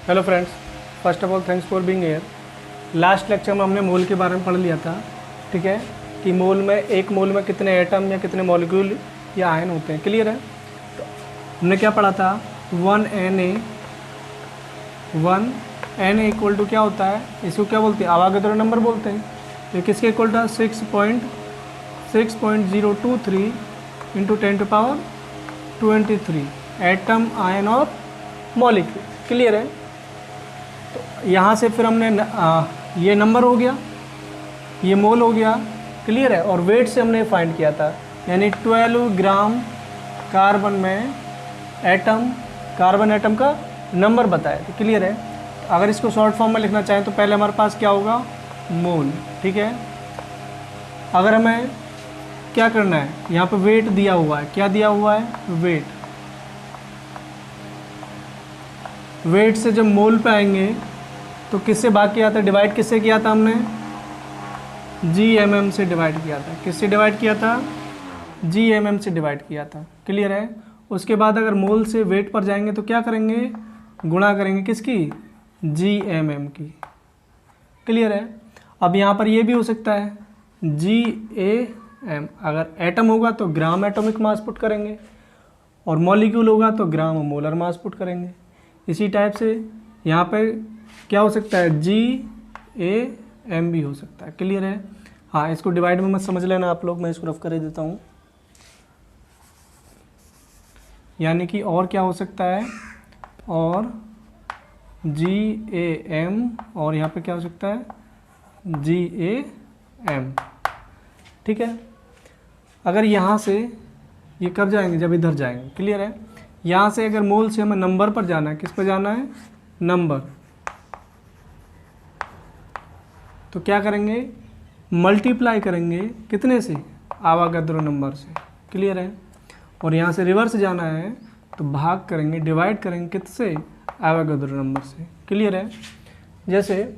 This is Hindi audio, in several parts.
Hello friends, first of all thanks for being here. Last lecture में हमने मोल के बारे में पढ़ लिया था, ठीक है, कि मोल में एक मोल में कितने एटम या कितने मॉलिक्यूल या आयन होते हैं। क्लियर है? तो हमने क्या पढ़ा था, 1 Na इक्वल टू क्या होता है, इसको क्या बोलते हैं, आवागेद्रो नंबर बोलते हैं। तो किसके इक्वल था, 6.023 इंटू 10⁻23 एटम, आयन और मॉलिक्यूल। क्लियर है? तो यहाँ से फिर हमने ये नंबर हो गया, ये मोल हो गया। क्लियर है? और वेट से हमने फाइंड किया था, यानी 12 ग्राम कार्बन में एटम, कार्बन एटम का नंबर बताया था। क्लियर है? अगर इसको शॉर्ट फॉर्म में लिखना चाहें तो पहले हमारे पास क्या होगा, मोल। ठीक है? अगर हमें क्या करना है, यहाँ पे वेट दिया हुआ है, क्या दिया हुआ है, वेट। वेट से जब मोल पे आएंगे तो किससे भाग किया था, डिवाइड किससे किया था हमने, GMM से डिवाइड किया था। किससे डिवाइड किया था, GMM से डिवाइड किया था। क्लियर है? उसके बाद अगर मोल से वेट पर जाएंगे तो क्या करेंगे, गुणा करेंगे किसकी, GMM की। क्लियर है? अब यहाँ पर ये भी हो सकता है GAM, अगर एटम होगा तो ग्राम एटॉमिक मास पुट करेंगे, और मॉलिक्यूल होगा तो ग्राम मोलर मास पुट करेंगे। इसी टाइप से यहाँ पे क्या हो सकता है, GAM भी हो सकता है। क्लियर है? हाँ, इसको डिवाइड में मत समझ लेना आप लोग, मैं इसको रफ कर देता हूँ। यानी कि और क्या हो सकता है, और GAM, और यहाँ पे क्या हो सकता है, GAM। ठीक है? अगर यहाँ से ये कब जाएंगे, जब इधर जाएंगे। क्लियर है? यहाँ से अगर मोल से हमें नंबर पर जाना है, किस पर जाना है, नंबर, तो क्या करेंगे, मल्टीप्लाई करेंगे कितने से, आवागेद्रो नंबर से। क्लियर है? और यहाँ से रिवर्स जाना है तो भाग करेंगे, डिवाइड करेंगे किससे, आवागेद्रो नंबर से। क्लियर है? जैसे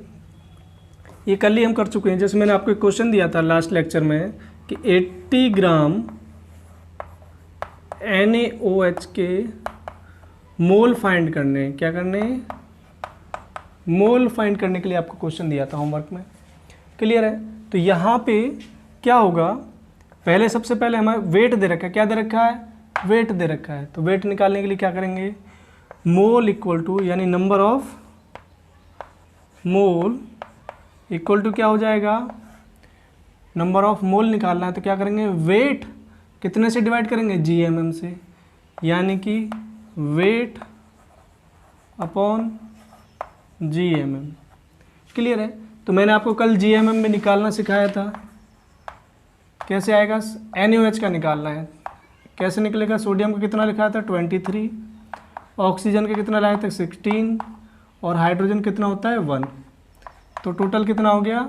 ये कल ही हम कर चुके हैं, जैसे मैंने आपको एक क्वेश्चन दिया था लास्ट लेक्चर में कि 80 ग्राम NaOH के मोल फाइंड करने, क्या करने, मोल फाइंड करने के लिए आपको क्वेश्चन दिया था होमवर्क में। क्लियर है? तो यहाँ पे क्या होगा, पहले सबसे पहले हमें वेट दे रखा है, क्या दे रखा है, वेट दे रखा है। तो वेट निकालने के लिए क्या करेंगे, मोल इक्वल टू, यानी number of mole equal to क्या हो जाएगा, नंबर ऑफ मोल निकालना है तो क्या करेंगे, वेट कितने से डिवाइड करेंगे, GMM से, यानी कि वेट अपॉन GMM। क्लियर है? तो मैंने आपको कल GMM में निकालना सिखाया था, कैसे आएगा, NaOH का निकालना है। कैसे निकलेगा, सोडियम का कितना लिखा था, 23, ऑक्सीजन का कितना लाया था, 16, और हाइड्रोजन कितना होता है, 1। तो टोटल कितना हो गया,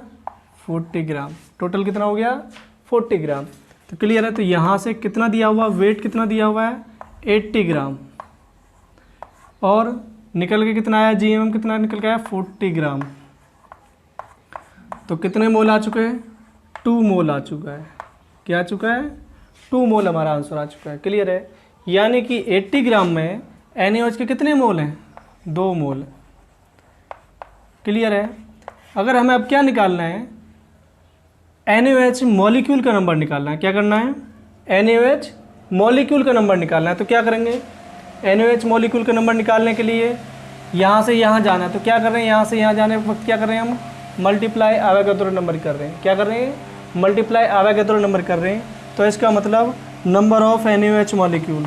40 ग्राम। टोटल कितना हो गया, 40 ग्राम। तो क्लियर है? तो यहाँ से कितना दिया हुआ, वेट कितना दिया हुआ है, 80 ग्राम, और निकल के कितना आया, GMM कितना निकल के आया, 40 ग्राम। तो कितने मोल आ चुके हैं, 2 मोल आ चुका है। क्या आ चुका है, 2 मोल हमारा आंसर आ चुका है। क्लियर है? यानी कि 80 ग्राम में NaOH के कितने मोल हैं, 2 मोल। क्लियर है? अगर हमें अब क्या निकालना है, NaOH मॉलिक्यूल का नंबर निकालना है। क्या करना है, NaOH मॉलिक्यूल का नंबर निकालना है। तो क्या करेंगे, NaOH मॉलिक्यूल का नंबर निकालने के लिए यहाँ से यहाँ जाना है। तो क्या कर रहे हैं, यहाँ से यहाँ जाने के वक्त क्या कर रहे हैं, हम मल्टीप्लाई आवागेद्रो नंबर कर रहे हैं। क्या कर रहे हैं, मल्टीप्लाई आवागेद्रो नंबर कर रहे हैं। तो इसका मतलब number of NaOH molecule,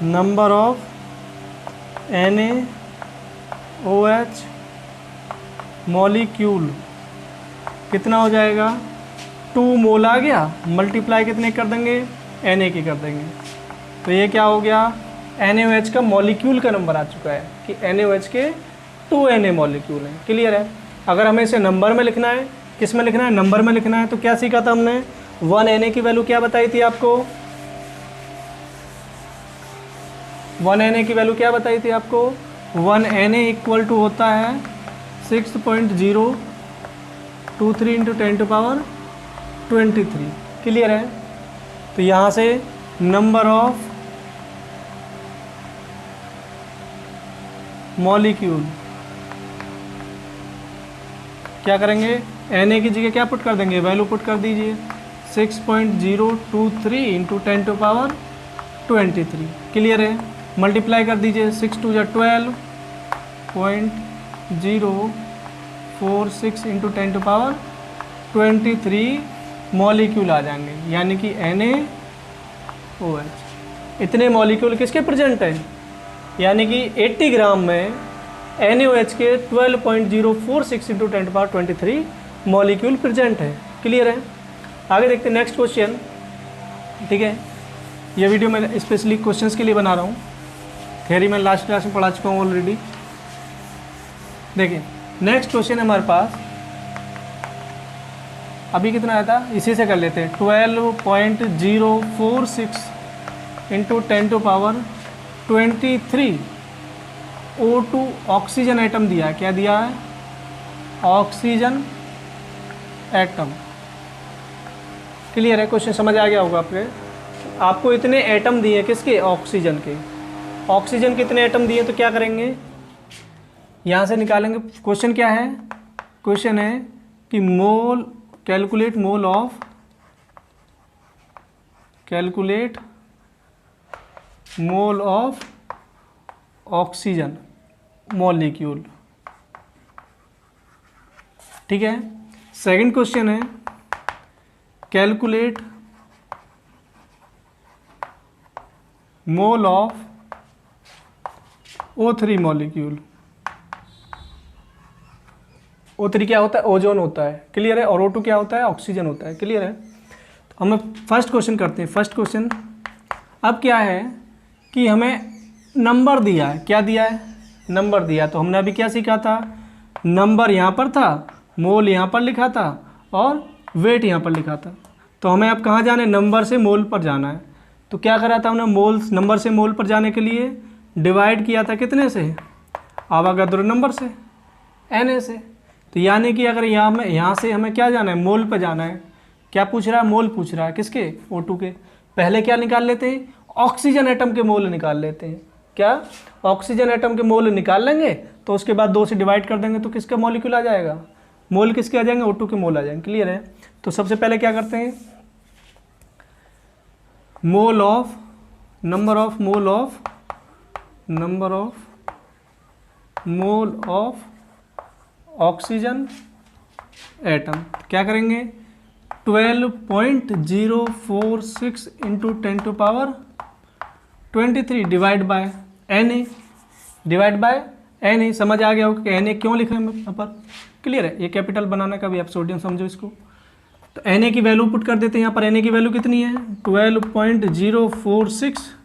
number of NaOH molecule कितना हो जाएगा, 2 मोल आ गया, मल्टीप्लाई कितने कर देंगे, Na की कर देंगे। तो ये क्या हो गया, NaOH का मॉलिक्यूल का नंबर आ चुका है कि NaOH के 2 Na मॉलिक्यूल हैं। क्लियर है? अगर हमें इसे नंबर में लिखना है, किस में लिखना है, नंबर में लिखना है, तो क्या सीखा था हमने, 1 Na की वैल्यू क्या बताई थी आपको, 1 Na की वैल्यू क्या बताई थी आपको, 1 Na इक्वल टू होता है 6.023 इंटू 10⁻23। क्लियर है? तो यहाँ से नंबर ऑफ मॉलिक्यूल क्या करेंगे, Na की जगह क्या पुट कर देंगे, वैल्यू पुट कर दीजिए 6.023 इंटू 10⁻23। क्लियर है। मल्टीप्लाई कर दीजिए 6 2 12.046 इंटू 10⁻23 मॉलिक्यूल आ जाएंगे, यानी कि NaOH। इतने मॉलिक्यूल किसके प्रेजेंट है, यानी कि 80 ग्राम में NaOH के 12.046 इंटू 10⁻23 मॉलिक्यूल प्रेजेंट है। क्लियर है। आगे देखते हैं नेक्स्ट क्वेश्चन। ठीक है, ये वीडियो मैं स्पेशली क्वेश्चंस के लिए बना रहा हूँ, थ्योरी मैं लास्ट क्लास में पढ़ा चुका हूँ ऑलरेडी। देखिए नेक्स्ट क्वेश्चन है हमारे पास, अभी कितना आया था, इसी से कर लेते हैं। 12.046 इंटू 10⁻23 O2 ऑक्सीजन एटम दिया है। क्या दिया है, ऑक्सीजन एटम। क्लियर है, क्वेश्चन समझ आ गया होगा आपको इतने एटम दिए किसके, ऑक्सीजन के। ऑक्सीजन कितने एटम दिए, तो क्या करेंगे, यहाँ से निकालेंगे। क्वेश्चन क्या है, क्वेश्चन है कि mole, calculate mole of oxygen molecule. ठीक है। सेकंड क्वेश्चन है calculate mole of O3 molecule. O3 क्या होता है, ओजोन होता है। क्लियर है। और O2 क्या होता है, ऑक्सीजन होता है। क्लियर है। तो हमें फर्स्ट क्वेश्चन करते हैं। फर्स्ट क्वेश्चन अब क्या है कि हमें नंबर दिया है। क्या दिया है, नंबर दिया। तो हमने अभी क्या सीखा था, नंबर यहाँ पर था, मोल यहाँ पर लिखा था और वेट यहाँ पर लिखा था। तो हमें अब कहाँ जाना है, नंबर से मोल पर जाना है। तो क्या करा था हमने, मोल, नंबर से मोल पर जाने के लिए डिवाइड किया था कितने से, आवागाद्रो नंबर से, Na से। तो यानी कि अगर यहाँ से हमें क्या जाना है, मोल पर जाना है। क्या पूछ रहा है, मोल पूछ रहा है किसके, O2 के। पहले क्या निकाल लेते हैं, ऑक्सीजन एटम के मोल निकाल लेते हैं। क्या, ऑक्सीजन एटम के मोल निकाल लेंगे, तो उसके बाद 2 से डिवाइड कर देंगे तो किसका मॉलिक्यूल आ जाएगा, मोल किसके आ जाएंगे, O2 के मोल आ जाएंगे। क्लियर है। तो सबसे पहले क्या करते हैं, mole of, number of mole of oxygen atom. क्या करेंगे, 12.046 इंटू 10⁻23 डिवाइड बाय Na। समझ आ गया होगा कि Na क्यों लिखा है यहाँ पर। क्लियर है। ये कैपिटल बनाने का भी आप सोडियम समझो इसको। तो Na की वैल्यू पुट कर देते हैं। यहाँ पर Na की वैल्यू कितनी है, 12.046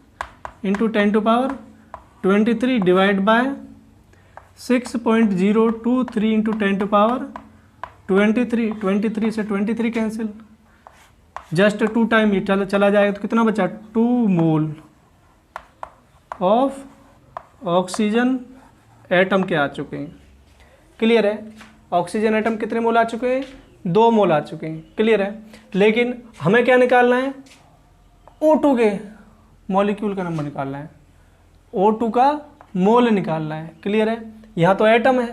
इंटू 10⁻23 डिवाइड बाय 6.023 इंटू 10⁻23। 23 से 23 कैंसिल, जस्ट 2 टाइम ये चला जाएगा तो कितना बचा, 2 मोल ऑफ ऑक्सीजन एटम के आ चुके हैं। क्लियर है। ऑक्सीजन एटम कितने मोल आ चुके हैं, 2 मोल आ चुके हैं। क्लियर है। लेकिन हमें क्या निकालना है, O2 के मॉलिक्यूल का नंबर निकालना है, O2 का मोल निकालना है। क्लियर है। यहाँ तो एटम है,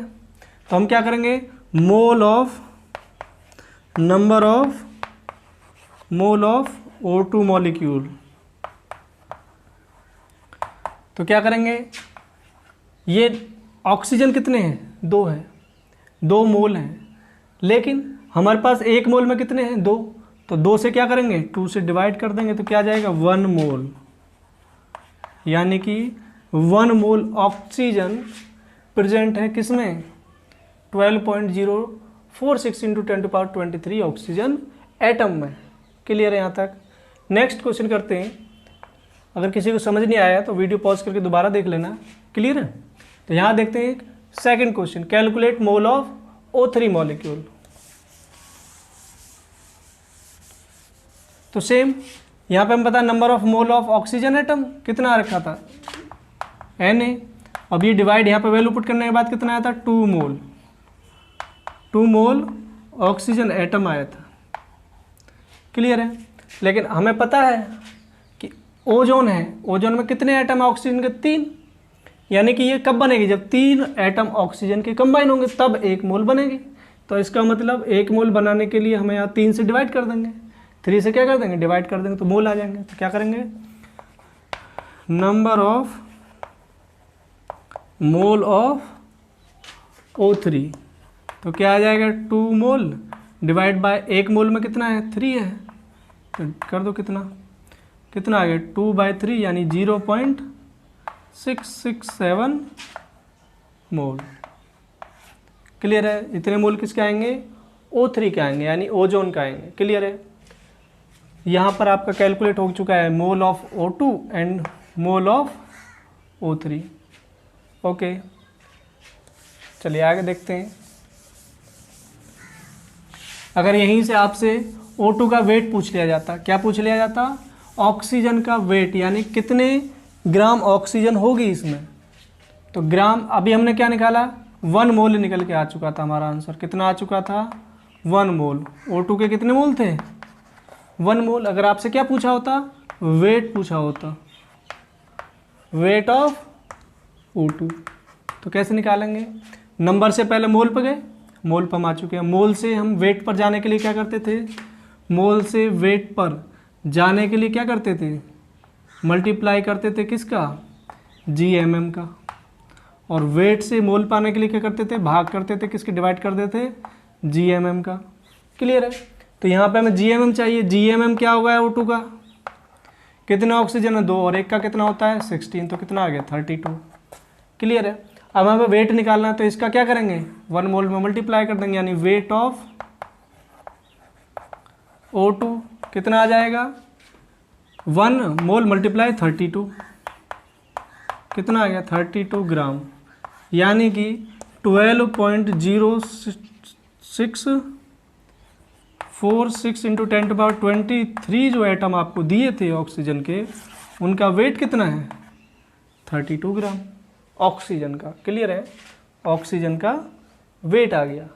तो हम क्या करेंगे, mole of, number of mole of O2 molecule. तो क्या करेंगे, ये ऑक्सीजन कितने हैं, 2 है, 2 मोल हैं, लेकिन हमारे पास 1 मोल में कितने हैं, 2। तो 2 से क्या करेंगे, 2 से डिवाइड कर देंगे तो क्या आ जाएगा, 1 मोल। यानी कि 1 मोल ऑक्सीजन प्रेजेंट है किसमें, 12.046 इंटू 10⁻23 ऑक्सीजन एटम में। क्लियर है यहाँ तक। नेक्स्ट क्वेश्चन करते हैं। अगर किसी को समझ नहीं आया तो वीडियो पॉज करके दोबारा देख लेना। क्लियर है। तो यहाँ देखते हैं second question, calculate mole of O3 molecule. तो सेम यहाँ पे हम पता number of mole of oxygen atom कितना आ रखा था, Na। अब ये डिवाइड यहाँ पे वैल्यू पुट करने के बाद कितना आया था, 2 मोल, 2 मोल ऑक्सीजन एटम आया था। क्लियर है। लेकिन हमें पता है कि ओजोन है, ओजोन में कितने एटम है ऑक्सीजन के, 3। यानी कि ये कब बनेगी, जब 3 एटम ऑक्सीजन के कंबाइन होंगे तब 1 मोल बनेगी। तो इसका मतलब 1 मोल बनाने के लिए हमें यहाँ 3 से डिवाइड कर देंगे, 3 से क्या कर देंगे, डिवाइड कर देंगे, तो मोल आ जाएंगे। तो क्या करेंगे, number of mole of O3, तो क्या आ जाएगा 2 मोल डिवाइड बाय 1 मोल में कितना है, 3 है, तो कर दो कितना आ गया 2/3 यानी 0.667 मोल। क्लियर है, इतने मोल किसके आएंगे, O3 के आएंगे यानी ओजोन का आएंगे। क्लियर है, यहाँ पर आपका कैलकुलेट हो चुका है mole of O2 and mole of O3। Okay, चलिए आगे देखते हैं। अगर यहीं से आपसे O2 का वेट पूछ लिया जाता, क्या पूछ लिया जाता, ऑक्सीजन का वेट यानी कितने ग्राम ऑक्सीजन होगी इसमें, तो ग्राम, अभी हमने क्या निकाला, 1 मोल निकल के आ चुका था हमारा आंसर। कितना आ चुका था, 1 मोल। O2 के कितने मोल थे, 1 मोल। अगर आपसे क्या पूछा होता, वेट पूछा होता, वेट ऑफ O2, तो कैसे निकालेंगे, नंबर से पहले मोल पर गए, मोल पर हम आ चुके हैं। मोल से हम वेट पर जाने के लिए क्या करते थे, मोल से वेट पर जाने के लिए क्या करते थे, मल्टीप्लाई करते थे किसका, GMM का, और वेट से मोल पाने के लिए क्या करते थे, भाग करते थे किसके, डिवाइड कर देते GMM का। क्लियर है, तो यहाँ पे हमें GMM चाहिए। GMM क्या होगा O2 का, कितना ऑक्सीजन है, 2 और 1 का कितना होता है 16, तो कितना आ गया 32। क्लियर है, अब हमें वेट निकालना है, तो इसका क्या करेंगे, 1 मोल में मल्टीप्लाई कर देंगे यानी वेट ऑफ O2 कितना आ जाएगा, 1 मोल मल्टीप्लाई 32, कितना आ गया 32 ग्राम, यानी कि 12.0646 इंटू 10⁻23 जो एटम आपको दिए थे ऑक्सीजन के, उनका वेट कितना है 32 ग्राम ऑक्सीजन का। क्लियर है, ऑक्सीजन का वेट आ गया।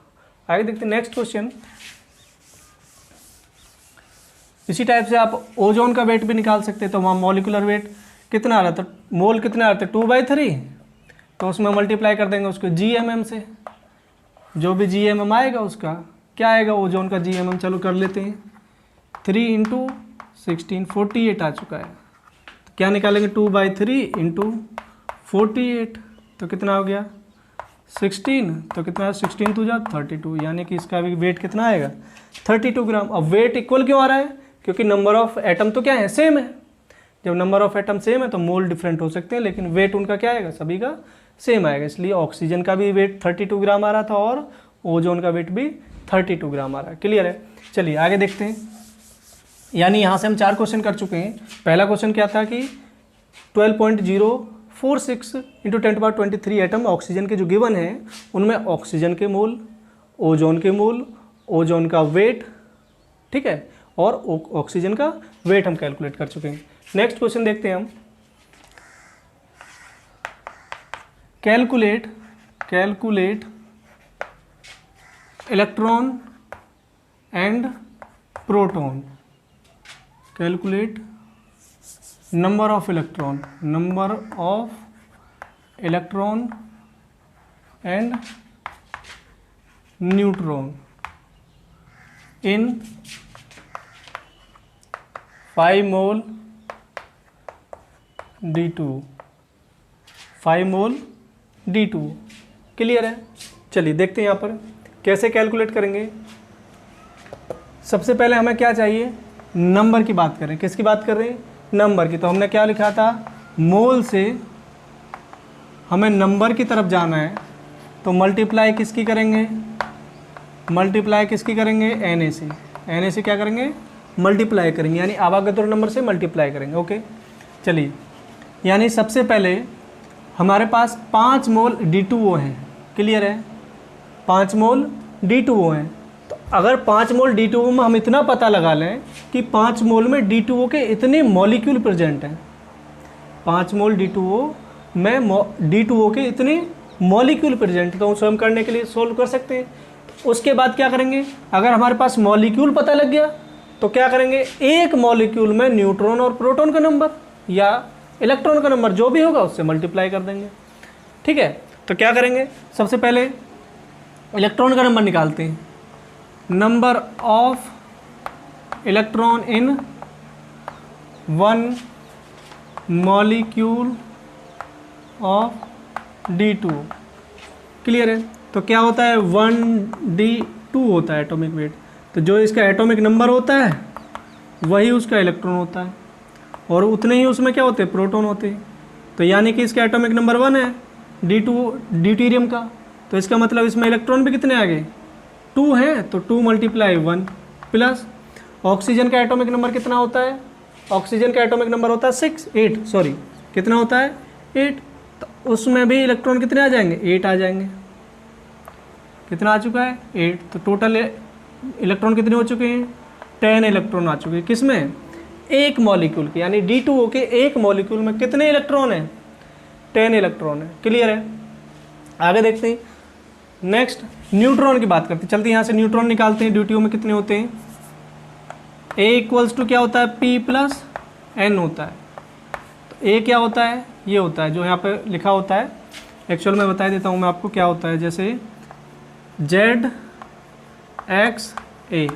आगे देखते हैं नेक्स्ट क्वेश्चन। इसी टाइप से आप ओजोन का वेट भी निकाल सकते हैं। तो वहाँ मॉलिकुलर वेट कितना आ रहा था, मोल कितना आ रहा था 2/3, तो उसमें मल्टीप्लाई कर देंगे उसको GMM से, जो भी GMM आएगा उसका क्या आएगा, ओजोन का GMM। चलो कर लेते हैं, 3 × 16 48 आ चुका है, तो क्या निकालेंगे 2/3 × 48, तो कितना हो गया 16, तो कितना 16 2 जा 32, यानी कि इसका भी वेट कितना आएगा 32 ग्राम। अब वेट इक्वल क्यों आ रहा है, क्योंकि नंबर ऑफ एटम तो क्या है, सेम है। जब नंबर ऑफ एटम सेम है तो मोल डिफरेंट हो सकते हैं, लेकिन वेट उनका क्या आएगा, सभी का सेम आएगा। इसलिए ऑक्सीजन का भी वेट 32 ग्राम आ रहा था और ओजोन का वेट भी 32 ग्राम आ रहा है। क्लियर है, चलिए आगे देखते हैं। यानी यहाँ से हम 4 क्वेश्चन कर चुके हैं। पहला क्वेश्चन क्या था कि 12.046 इंटू 10⁻23 एटम ऑक्सीजन के जो गिवन है, उनमें ऑक्सीजन के मोल, ओजोन के मोल, ओजोन का वेट, ठीक है, और ऑक्सीजन का वेट हम कैलकुलेट कर चुके हैं। नेक्स्ट क्वेश्चन देखते हैं हम। Calculate electron and proton, calculate number of electron and neutron in 5 mole D2, 5 mole D2। Clear है, चलिए देखते हैं यहाँ पर कैसे कैलकुलेट करेंगे। सबसे पहले हमें क्या चाहिए, नंबर की बात करें। किसकी बात कर रहे हैं, नंबर की। तो हमने क्या लिखा था, मोल से हमें नंबर की तरफ जाना है, तो मल्टीप्लाई किसकी करेंगे, Na से क्या करेंगे, मल्टीप्लाई करेंगे, यानी आवागतर नंबर से मल्टीप्लाई करेंगे। ओके, चलिए, यानी सबसे पहले हमारे पास 5 मोल D2O हैं। क्लियर है, 5 मोल D2O हैं। तो अगर 5 मोल D2O में हम इतना पता लगा लें कि 5 मोल में D2O के इतने मॉलिक्यूल प्रेजेंट हैं, 5 मोल D2O में D2O के इतने मॉलिक्यूल प्रेजेंट, तो उसे हम करने के लिए सोल्व कर सकते हैं। उसके बाद क्या करेंगे, अगर हमारे पास मॉलिक्यूल पता लग गया तो क्या करेंगे, एक मॉलिक्यूल में न्यूट्रॉन और प्रोटॉन का नंबर या इलेक्ट्रॉन का नंबर जो भी होगा उससे मल्टीप्लाई कर देंगे। ठीक है, तो क्या करेंगे, सबसे पहले इलेक्ट्रॉन का नंबर निकालते हैं, number of electron in one molecule of D2। Clear है? तो क्या होता है, 1D2 होता है एटॉमिक वेट। तो जो इसका एटॉमिक नंबर होता है वही उसका इलेक्ट्रॉन होता है, और उतने ही उसमें क्या होते हैं, प्रोटॉन होते हैं। तो यानी कि इसका एटॉमिक नंबर 1 है D2 ड्यूटेरियम का, तो इसका मतलब इसमें इलेक्ट्रॉन भी कितने आ गए, 2 हैं, तो 2 × 1 प्लस ऑक्सीजन का एटॉमिक नंबर कितना होता है, ऑक्सीजन का एटॉमिक नंबर होता है 8 सॉरी कितना होता है 8, तो उसमें भी इलेक्ट्रॉन कितने आ जाएंगे, 8 आ जाएंगे। कितना आ चुका है, 8। तो टोटल इलेक्ट्रॉन कितने हो चुके हैं, 10 इलेक्ट्रॉन आ चुके हैं। किसमें, एक मॉलिक्यूल के, यानी D2O के एक मॉलिक्यूल में कितने इलेक्ट्रॉन हैं, 10 इलेक्ट्रॉन है। क्लियर है? आगे देखते हैं, नेक्स्ट न्यूट्रॉन की बात करते हैं। चलते हैं यहाँ से न्यूट्रॉन निकालते हैं। D2O में कितने होते हैं, A = क्या होता है, P + N होता है। तो A क्या होता है, ये होता है जो यहाँ पे लिखा होता है, एक्चुअल में बता देता हूँ मैं आपको क्या होता है, जैसे ZXA।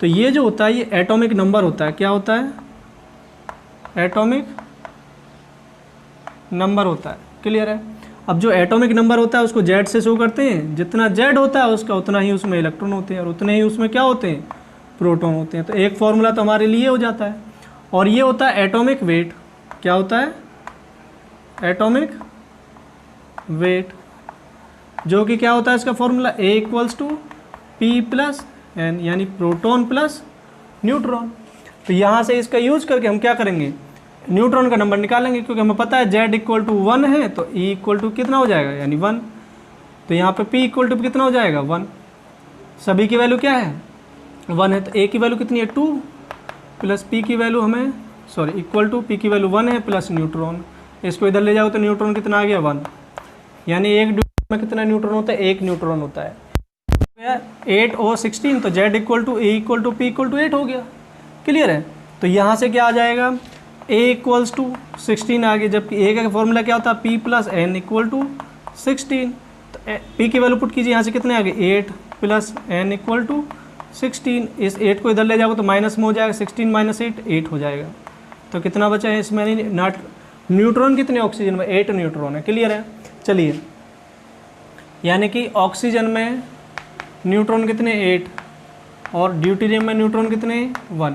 तो ये जो होता है ये एटॉमिक नंबर होता है, क्या होता है, एटॉमिक नंबर होता है। क्लियर है? अब जो एटॉमिक नंबर होता है उसको Z से शो करते हैं, जितना Z होता है उसका उतना ही उसमें इलेक्ट्रॉन होते हैं, और उतने ही उसमें क्या होते हैं, प्रोटॉन होते हैं। तो एक फॉर्मूला तो हमारे लिए हो जाता है। और ये होता है एटॉमिक वेट, क्या होता है, एटॉमिक वेट, जो कि क्या होता है इसका फॉर्मूला, A = P + N, यानी प्रोटॉन प्लस न्यूट्रॉन। तो यहाँ से इसका यूज करके हम क्या करेंगे, न्यूट्रॉन का नंबर निकालेंगे, क्योंकि हमें पता है Z = 1 है, तो E = कितना हो जाएगा, यानी 1। तो यहाँ पे P = कितना हो जाएगा, 1। सभी की वैल्यू क्या है, 1 है। तो A की वैल्यू कितनी है, 2 प्लस P की वैल्यू हमें = P की वैल्यू 1 है प्लस न्यूट्रॉन। इसको इधर ले जाओ तो न्यूट्रॉन कितना आ गया, 1। यानी एक ड्यूटेरियम में कितना न्यूट्रॉन होता है, 1 न्यूट्रॉन होता है। 8 और 16, तो Z = A = P = 8 हो गया। क्लियर है? तो यहाँ से क्या आ जाएगा, A = 16 आ गया, जबकि A का फॉर्मूला क्या होता है, P + N = 16। तो P की वैल्यू पुट कीजिए, यहाँ से कितने आ गए, 8 + N = 16। इस 8 को इधर ले जाओगे तो माइनस में हो जाएगा, 16 - 8 8 हो जाएगा। तो कितना बचा है इसमें, नॉट न्यूट्रॉन कितने, ऑक्सीजन में 8 न्यूट्रॉन है। क्लियर है? चलिए, यानी कि ऑक्सीजन में न्यूट्रॉन कितने, 8, और ड्यूटेरियम में न्यूट्रॉन कितने, 1।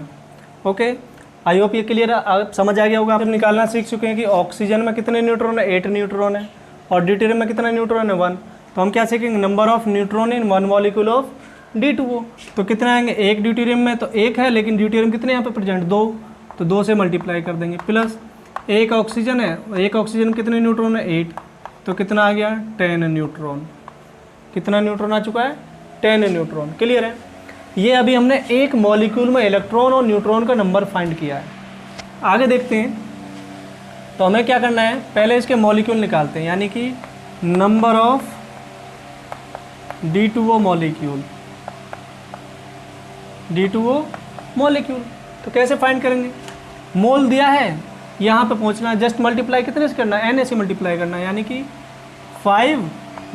ओके, आई होप ये क्लियर आप समझ आ गया होगा। आप निकालना सीख चुके हैं कि ऑक्सीजन में कितने न्यूट्रॉन है, 8 न्यूट्रॉन है, और ड्यूटेरियम में कितना न्यूट्रॉन है, 1। तो हम क्या सीखेंगे, number of neutron in one molecule of D2O। तो कितने आएंगे, एक ड्यूटेरियम में तो 1 है, लेकिन ड्यूटेरियम कितने यहाँ पे प्रेजेंट, 2, तो 2 से मल्टीप्लाई कर देंगे, प्लस एक ऑक्सीजन है, एक ऑक्सीजन में कितने न्यूट्रॉन है, 8, तो कितना आ गया, 10 न्यूट्रॉन। कितना न्यूट्रॉन आ चुका है, 10 न्यूट्रॉन। क्लियर है? ये अभी हमने एक मॉलिक्यूल में इलेक्ट्रॉन और न्यूट्रॉन का नंबर फाइंड किया है। आगे देखते हैं, तो हमें क्या करना है, पहले इसके मॉलिक्यूल निकालते हैं, यानी कि number of D2O molecule, D2O molecule. तो कैसे फाइंड करेंगे, मोल दिया है, यहाँ पे पहुँचना है, जस्ट मल्टीप्लाई कितने से करना है, Na से मल्टीप्लाई करना है, यानी कि 5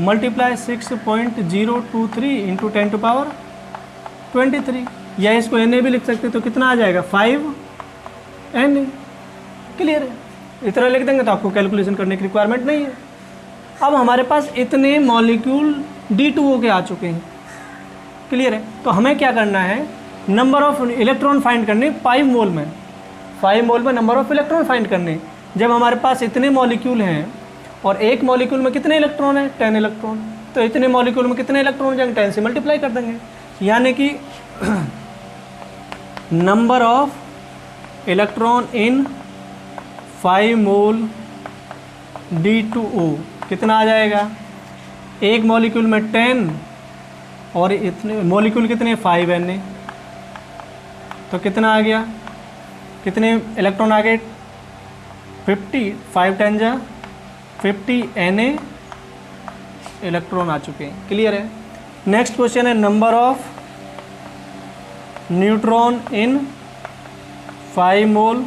× 6.023 × 10⁻23, या इसको Na भी लिख सकते हैं, तो कितना आ जाएगा, 5 Na। क्लियर है? इतना लिख देंगे तो आपको कैलकुलेशन करने की रिक्वायरमेंट नहीं है। अब हमारे पास इतने मॉलिक्यूल D2O के आ चुके हैं। क्लियर है? तो हमें क्या करना है, नंबर ऑफ इलेक्ट्रॉन फाइंड करने 5 मोल में, 5 मोल में नंबर ऑफ इलेक्ट्रॉन फाइंड करने। जब हमारे पास इतने मॉलिक्यूल हैं और एक मॉलिक्यूल में कितने इलेक्ट्रॉन है, 10 इलेक्ट्रॉन, तो इतने मॉलिक्यूल में कितने इलेक्ट्रॉन हो जाएंगे, 10 से मल्टीप्लाई कर देंगे, यानी कि number of electron in 5 mole D2O कितना आ जाएगा, एक मॉलिक्यूल में 10 और इतने मॉलिक्यूल कितने, 5 Na, तो कितना आ गया, कितने इलेक्ट्रॉन आ गए, 50, 5 × 10 = 50 Na इलेक्ट्रॉन आ चुके हैं। क्लियर है? नेक्स्ट क्वेश्चन है, number of neutron in 5 mole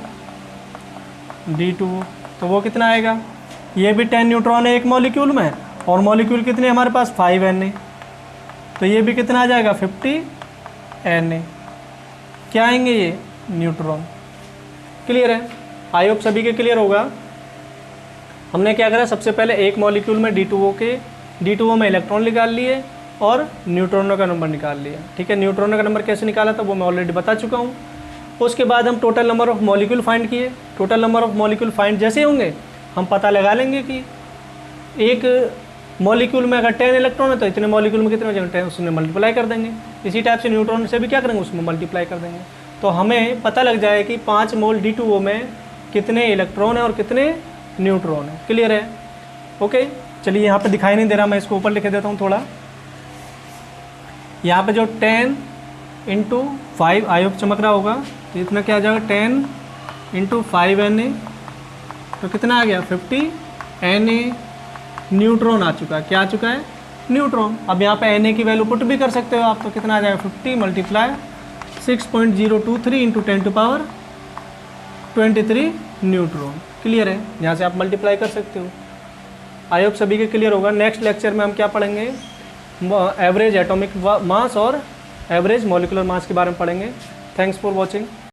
D2O, तो वो कितना आएगा, ये भी 10 न्यूट्रॉन है एक मॉलिक्यूल में, और मॉलिक्यूल कितने हमारे पास, 5 Na, तो ये भी कितना आ जाएगा 50 Na। क्या आएंगे ये न्यूट्रॉन। क्लियर है, आई होप सभी के क्लियर होगा। हमने क्या करा, सबसे पहले एक मॉलिक्यूल में D2O में इलेक्ट्रॉन निकाल लिए और न्यूट्रॉनों का नंबर निकाल लिया। ठीक है, न्यूट्रॉनों का नंबर कैसे निकाला था वो मैं ऑलरेडी बता चुका हूँ। उसके बाद हम total number of molecule find किए। Total number of molecule find जैसे होंगे हम पता लगा लेंगे कि एक मॉलिक्यूल में अगर 10 इलेक्ट्रॉन है तो इतने मॉलिक्यूल में कितने हो जाएंगे, 10 उसमें मल्टीप्लाई कर देंगे। इसी टाइप से न्यूट्रॉन से भी क्या करेंगे, उसमें मल्टीप्लाई कर देंगे। तो हमें पता लग जाए कि 5 मोल D2O में कितने इलेक्ट्रॉन है और कितने न्यूट्रॉन है। क्लियर है, ओके। चलिए यहाँ पे दिखाई नहीं दे रहा, मैं इसको ऊपर लिख देता हूँ थोड़ा। यहाँ पे जो 10 × 5 आई होप चमक रहा होगा, तो इतना क्या आ जाएगा 10 × 5 Na, तो कितना आ गया 50 Na न्यूट्रॉन आ चुका है। क्या आ चुका है, न्यूट्रॉन। अब यहाँ पे Na की वैल्यू पुट भी कर सकते हो आप, तो कितना आ जाएगा 50 × 6.023 × 10⁻23 न्यूट्रॉन। क्लियर है, यहाँ से आप मल्टीप्लाई कर सकते हो। आई होप सभी के क्लियर होगा। नेक्स्ट लेक्चर में हम क्या पढ़ेंगे, एवरेज एटॉमिक मास और एवरेज मॉलिक्यूलर मास के बारे में पढ़ेंगे। Thanks for watching.